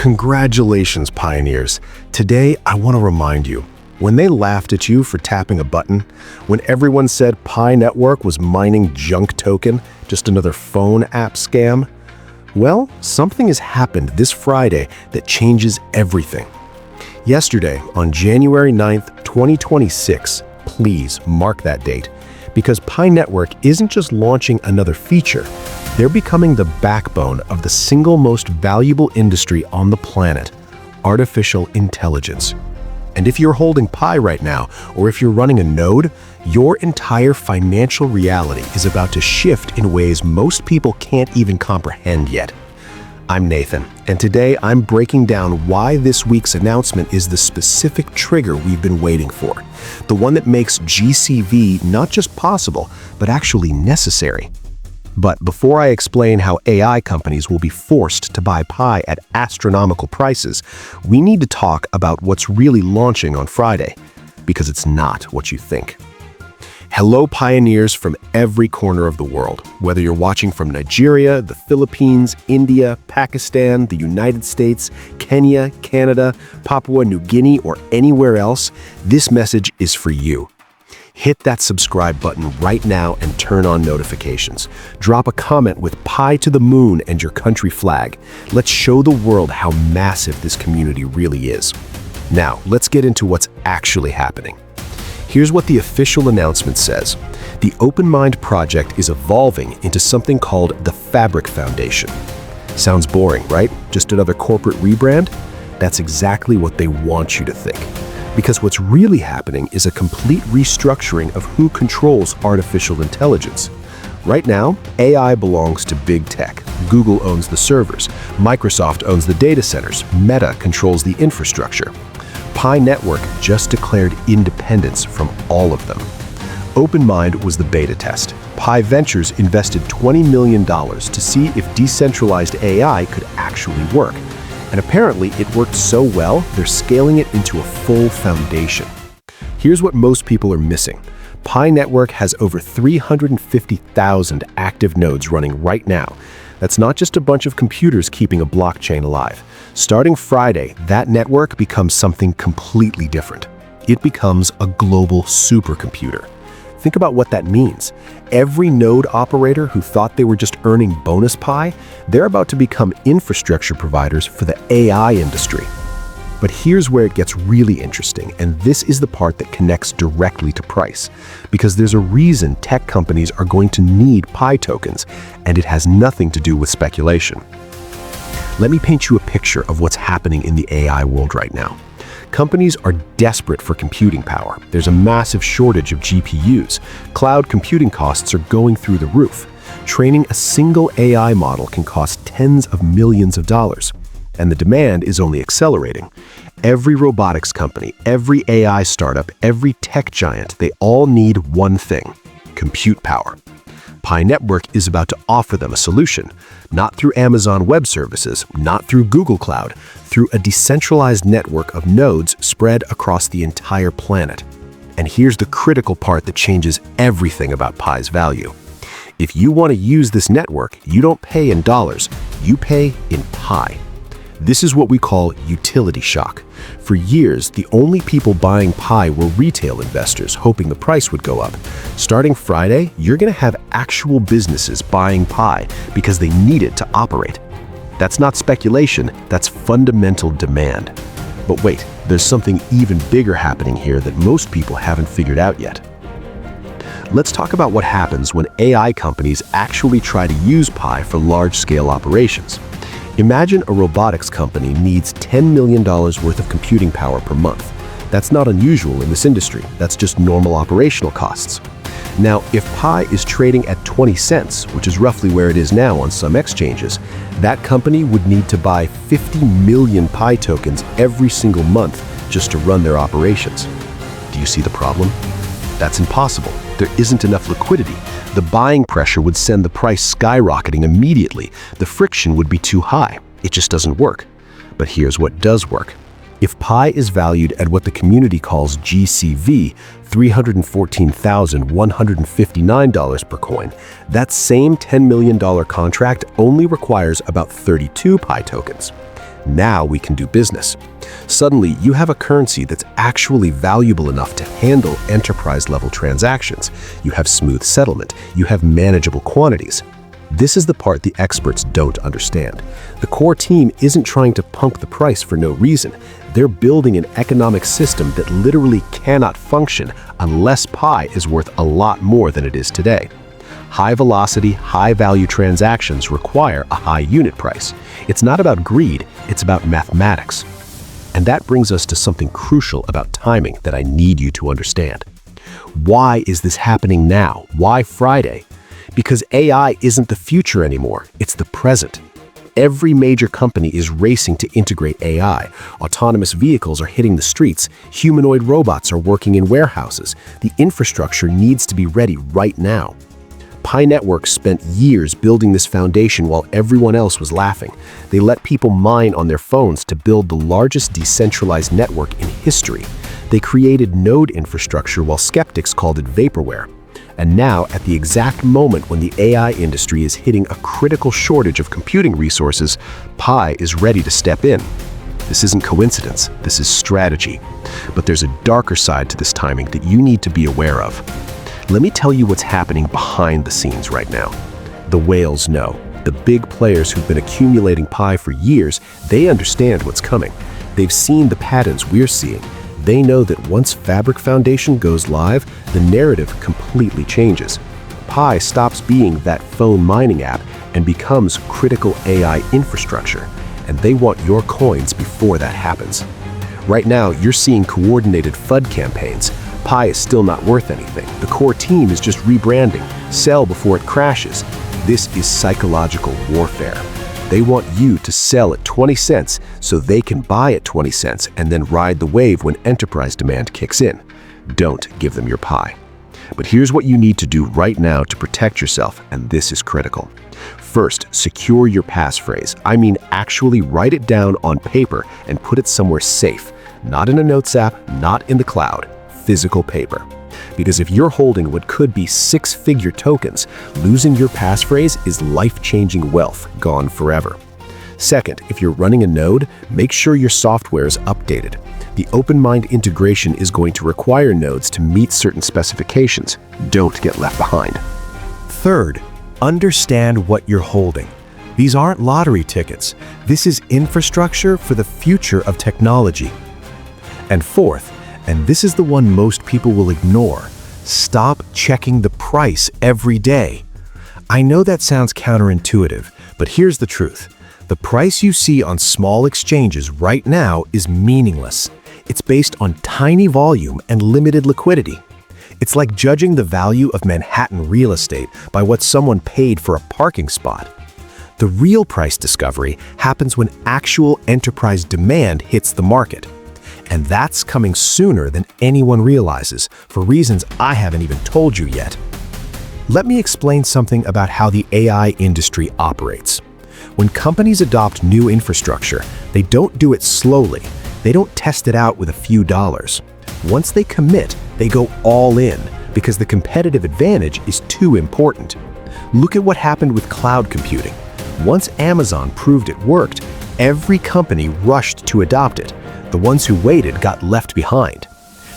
Congratulations, pioneers. Today, I want to remind you, when they laughed at you for tapping a button, when everyone said Pi Network was mining junk token, just another phone app scam, well, something has happened this Friday that changes everything. Yesterday, on January 9th, 2026, please mark that date, because Pi Network isn't just launching another feature, they're becoming the backbone of the single most valuable industry on the planet, artificial intelligence. And if you're holding Pi right now, or if you're running a node, your entire financial reality is about to shift in ways most people can't even comprehend yet. I'm Nathan, and today I'm breaking down why this week's announcement is the specific trigger we've been waiting for, the one that makes GCV not just possible, but actually necessary. But before I explain how AI companies will be forced to buy Pi at astronomical prices, we need to talk about what's really launching on Friday, because it's not what you think. Hello, pioneers from every corner of the world. Whether you're watching from Nigeria, the Philippines, India, Pakistan, the United States, Kenya, Canada, Papua New Guinea, or anywhere else, this message is for you. Hit that subscribe button right now and turn on notifications. Drop a comment with Pi to the moon and your country flag. Let's show the world how massive this community really is. Now, let's get into what's actually happening. Here's what the official announcement says. The OpenMind project is evolving into something called the Fabric Foundation. Sounds boring, right? Just another corporate rebrand? That's exactly what they want you to think. Because what's really happening is a complete restructuring of who controls artificial intelligence. Right now, AI belongs to big tech. Google owns the servers, Microsoft owns the data centers, Meta controls the infrastructure. Pi Network just declared independence from all of them. OpenMind was the beta test. Pi Ventures invested $20 million to see if decentralized AI could actually work. And apparently it worked so well, they're scaling it into a full foundation. Here's what most people are missing. Pi Network has over 350,000 active nodes running right now. That's not just a bunch of computers keeping a blockchain alive. Starting Friday, that network becomes something completely different. It becomes a global supercomputer. Think about what that means. Every node operator who thought they were just earning bonus Pi, they're about to become infrastructure providers for the AI industry. But here's where it gets really interesting, and this is the part that connects directly to price. Because there's a reason tech companies are going to need Pi tokens, and it has nothing to do with speculation. Let me paint you a picture of what's happening in the AI world right now. Companies are desperate for computing power. There's a massive shortage of GPUs. Cloud computing costs are going through the roof. Training a single AI model can cost tens of millions of dollars. And the demand is only accelerating. Every robotics company, every AI startup, every tech giant, they all need one thing: compute power. Pi Network is about to offer them a solution, not through Amazon Web Services, not through Google Cloud, through a decentralized network of nodes spread across the entire planet. And here's the critical part that changes everything about Pi's value. If you want to use this network, you don't pay in dollars, you pay in Pi. This is what we call utility shock. For years, the only people buying Pi were retail investors hoping the price would go up. Starting Friday, you're going to have actual businesses buying Pi because they need it to operate. That's not speculation, that's fundamental demand. But wait, there's something even bigger happening here that most people haven't figured out yet. Let's talk about what happens when AI companies actually try to use Pi for large-scale operations. Imagine a robotics company needs $10 million worth of computing power per month. That's not unusual in this industry. That's just normal operational costs. Now, if Pi is trading at 20 cents, which is roughly where it is now on some exchanges, that company would need to buy 50 million Pi tokens every single month just to run their operations. Do you see the problem? That's impossible. There isn't enough liquidity. The buying pressure would send the price skyrocketing immediately. The friction would be too high. It just doesn't work. But here's what does work. If Pi is valued at what the community calls GCV, $314,159 per coin, that same $10 million contract only requires about 32 Pi tokens. Now we can do business. Suddenly, you have a currency that's actually valuable enough to handle enterprise-level transactions. You have smooth settlement. You have manageable quantities. This is the part the experts don't understand. The core team isn't trying to pump the price for no reason. They're building an economic system that literally cannot function unless Pi is worth a lot more than it is today. High-velocity, high-value transactions require a high unit price. It's not about greed, it's about mathematics. And that brings us to something crucial about timing that I need you to understand. Why is this happening now? Why Friday? Because AI isn't the future anymore, it's the present. Every major company is racing to integrate AI. Autonomous vehicles are hitting the streets. Humanoid robots are working in warehouses. The infrastructure needs to be ready right now. Pi Network spent years building this foundation while everyone else was laughing. They let people mine on their phones to build the largest decentralized network in history. They created node infrastructure while skeptics called it vaporware. And now, at the exact moment when the AI industry is hitting a critical shortage of computing resources, Pi is ready to step in. This isn't coincidence, this is strategy. But there's a darker side to this timing that you need to be aware of. Let me tell you what's happening behind the scenes right now. The whales know. The big players who've been accumulating Pi for years, they understand what's coming. They've seen the patterns we're seeing. They know that once Fabric Foundation goes live, the narrative completely changes. Pi stops being that phone mining app and becomes critical AI infrastructure, and they want your coins before that happens. Right now, you're seeing coordinated FUD campaigns. Pi is still not worth anything. The core team is just rebranding. Sell before it crashes. This is psychological warfare. They want you to sell at 20 cents so they can buy at 20 cents and then ride the wave when enterprise demand kicks in. Don't give them your Pi. But here's what you need to do right now to protect yourself, and this is critical. First, secure your passphrase. I mean, actually write it down on paper and put it somewhere safe. Not in a notes app, not in the cloud. Physical paper. Because if you're holding what could be six-figure tokens, losing your passphrase is life-changing wealth gone forever. Second, if you're running a node, make sure your software is updated. The OpenMind integration is going to require nodes to meet certain specifications. Don't get left behind. Third, understand what you're holding. These aren't lottery tickets. This is infrastructure for the future of technology. And fourth, and this is the one most people will ignore, stop checking the price every day. I know that sounds counterintuitive, but here's the truth. The price you see on small exchanges right now is meaningless. It's based on tiny volume and limited liquidity. It's like judging the value of Manhattan real estate by what someone paid for a parking spot. The real price discovery happens when actual enterprise demand hits the market. And that's coming sooner than anyone realizes, for reasons I haven't even told you yet. Let me explain something about how the AI industry operates. When companies adopt new infrastructure, they don't do it slowly. They don't test it out with a few dollars. Once they commit, they go all in, because the competitive advantage is too important. Look at what happened with cloud computing. Once Amazon proved it worked, every company rushed to adopt it. The ones who waited got left behind.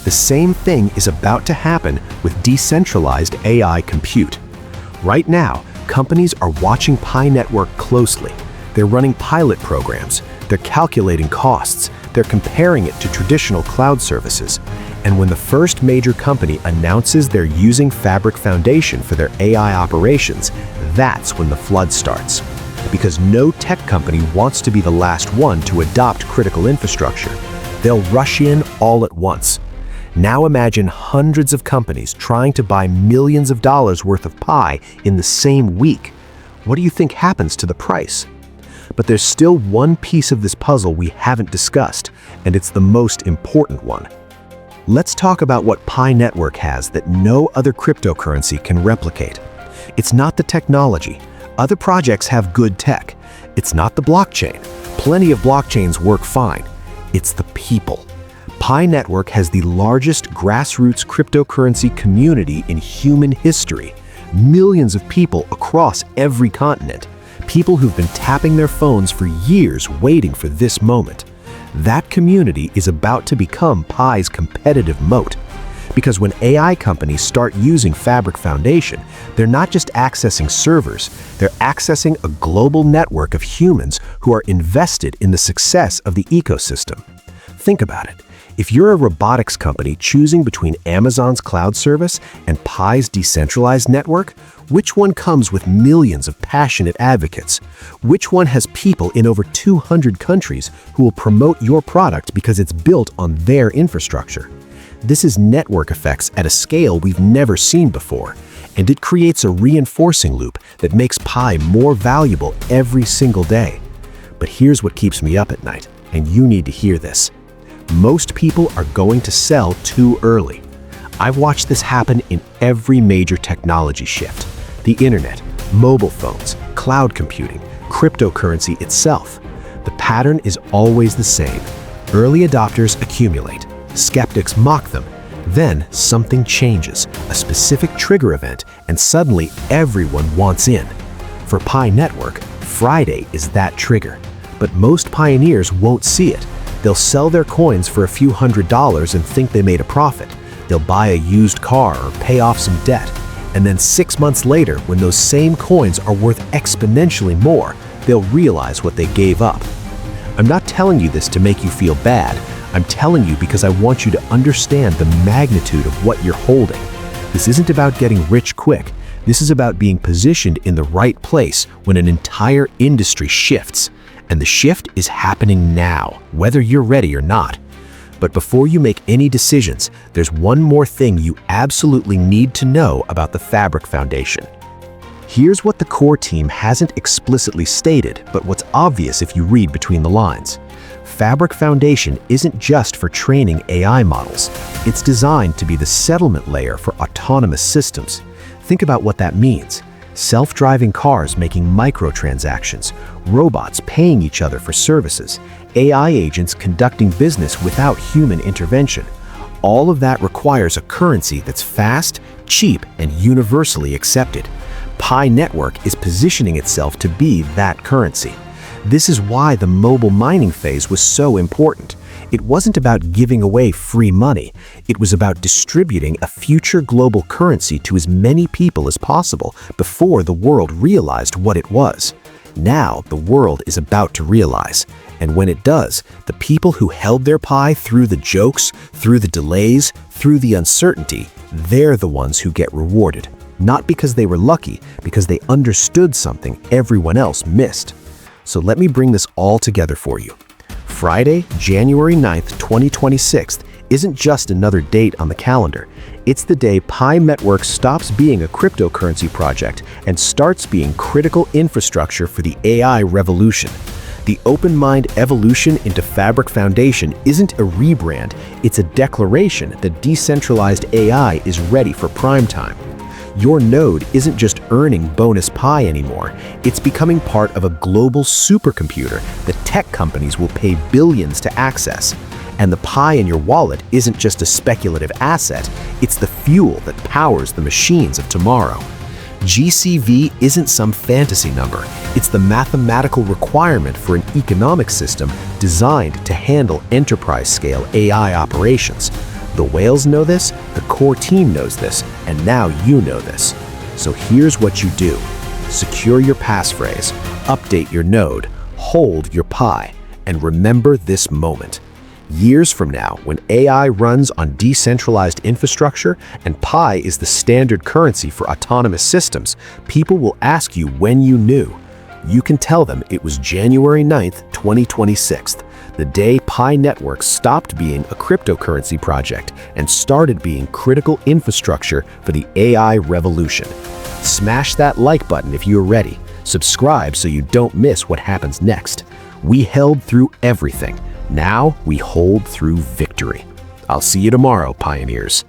The same thing is about to happen with decentralized AI compute. Right now, companies are watching Pi Network closely. They're running pilot programs. They're calculating costs. They're comparing it to traditional cloud services. And when the first major company announces they're using Fabric Foundation for their AI operations, that's when the flood starts. Because no tech company wants to be the last one to adopt critical infrastructure. They'll rush in all at once. Now imagine hundreds of companies trying to buy millions of dollars worth of Pi in the same week. What do you think happens to the price? But there's still one piece of this puzzle we haven't discussed, and it's the most important one. Let's talk about what Pi Network has that no other cryptocurrency can replicate. It's not the technology. Other projects have good tech. It's not the blockchain. Plenty of blockchains work fine. It's the people. Pi Network has the largest grassroots cryptocurrency community in human history. Millions of people across every continent. People who've been tapping their phones for years waiting for this moment. That community is about to become Pi's competitive moat. Because when AI companies start using Fabric Foundation, they're not just accessing servers, they're accessing a global network of humans who are invested in the success of the ecosystem. Think about it. If you're a robotics company choosing between Amazon's cloud service and Pi's decentralized network, which one comes with millions of passionate advocates? Which one has people in over 200 countries who will promote your product because it's built on their infrastructure? This is network effects at a scale we've never seen before, and it creates a reinforcing loop that makes Pi more valuable every single day. But here's what keeps me up at night, and you need to hear this. Most people are going to sell too early. I've watched this happen in every major technology shift. The internet, mobile phones, cloud computing, cryptocurrency itself. The pattern is always the same. Early adopters accumulate. Skeptics mock them. Then something changes, a specific trigger event, and suddenly everyone wants in. For Pi Network, Friday is that trigger. But most pioneers won't see it. They'll sell their coins for a few $100s and think they made a profit. They'll buy a used car or pay off some debt. And then 6 months later, when those same coins are worth exponentially more, they'll realize what they gave up. I'm not telling you this to make you feel bad. I'm telling you because I want you to understand the magnitude of what you're holding. This isn't about getting rich quick. This is about being positioned in the right place when an entire industry shifts. And the shift is happening now, whether you're ready or not. But before you make any decisions, there's one more thing you absolutely need to know about the Fabric Foundation. Here's what the core team hasn't explicitly stated, but what's obvious if you read between the lines. Fabric Foundation isn't just for training AI models. It's designed to be the settlement layer for autonomous systems. Think about what that means. Self-driving cars making microtransactions, robots paying each other for services, AI agents conducting business without human intervention. All of that requires a currency that's fast, cheap, and universally accepted. Pi Network is positioning itself to be that currency. This is why the mobile mining phase was so important. It wasn't about giving away free money. It was about distributing a future global currency to as many people as possible before the world realized what it was. Now the world is about to realize. And when it does, the people who held their Pi through the jokes, through the delays, through the uncertainty, they're the ones who get rewarded. Not because they were lucky, because they understood something everyone else missed. So let me bring this all together for you. Friday, January 9th, 2026 isn't just another date on the calendar. It's the day Pi Network stops being a cryptocurrency project and starts being critical infrastructure for the AI revolution. The open mind evolution into Fabric Foundation isn't a rebrand, it's a declaration that decentralized AI is ready for prime time. Your node isn't just earning bonus Pi anymore, it's becoming part of a global supercomputer that tech companies will pay billions to access. And the Pi in your wallet isn't just a speculative asset, it's the fuel that powers the machines of tomorrow. GCV isn't some fantasy number, it's the mathematical requirement for an economic system designed to handle enterprise-scale AI operations. The whales know this, the core team knows this, and now you know this. So here's what you do. Secure your passphrase, update your node, hold your Pi, and remember this moment. Years from now, when AI runs on decentralized infrastructure and Pi is the standard currency for autonomous systems, people will ask you when you knew. You can tell them it was January 9th, 2026. The day Pi Network stopped being a cryptocurrency project and started being critical infrastructure for the AI revolution. Smash that like button if you're ready. Subscribe so you don't miss what happens next. We held through everything. Now we hold through victory. I'll see you tomorrow, pioneers.